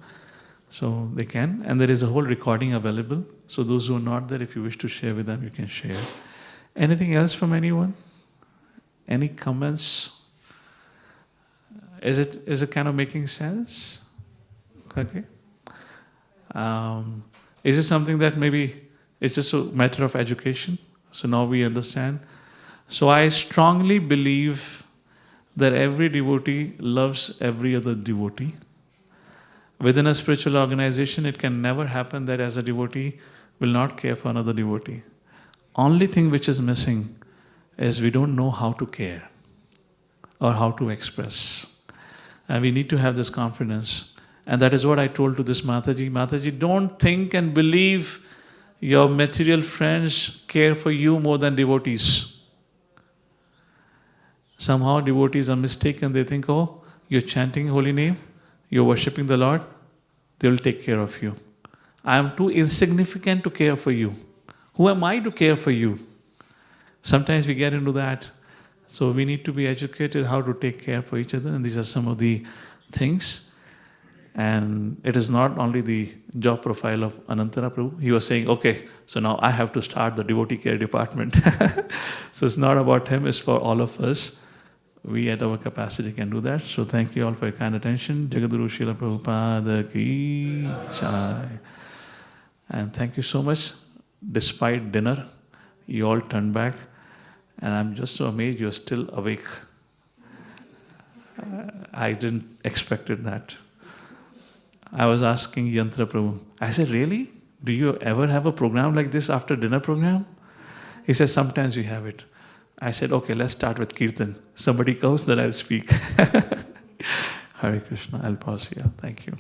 so they can. And there is a whole recording available. So those who are not there, if you wish to share with them, you can share. Anything else from anyone? Any comments? Is it kind of making sense? Okay. Is it something that maybe it's just a matter of education? So now we understand. So I strongly believe that every devotee loves every other devotee. Within a spiritual organization, it can never happen that as a devotee will not care for another devotee. Only thing which is missing is we don't know how to care or how to express. And we need to have this confidence. And that is what I told to this Mataji. Mataji, don't think and believe your material friends care for you more than devotees. Somehow devotees are mistaken. They think, oh, you're chanting holy name, you're worshipping the Lord, they will take care of you. I am too insignificant to care for you. Who am I to care for you? Sometimes we get into that. So we need to be educated how to take care for each other, and these are some of the things. And it is not only the job profile of Anantara Prabhu. He was saying, okay, so now I have to start the devotee care department. So it's not about him, it's for all of us. We at our capacity can do that. So thank you all for your kind attention. Jagadguru Srila Prabhupada Ki Jai. And thank you so much. Despite dinner, you all turned back. And I'm just so amazed you're still awake. I didn't expect that. I was asking Yantra Prabhu, I said, really? Do you ever have a program like this after dinner program? He said, sometimes we have it. I said, okay, let's start with Kirtan. Somebody comes, then I'll speak. Hare Krishna. I'll pause here. Thank you.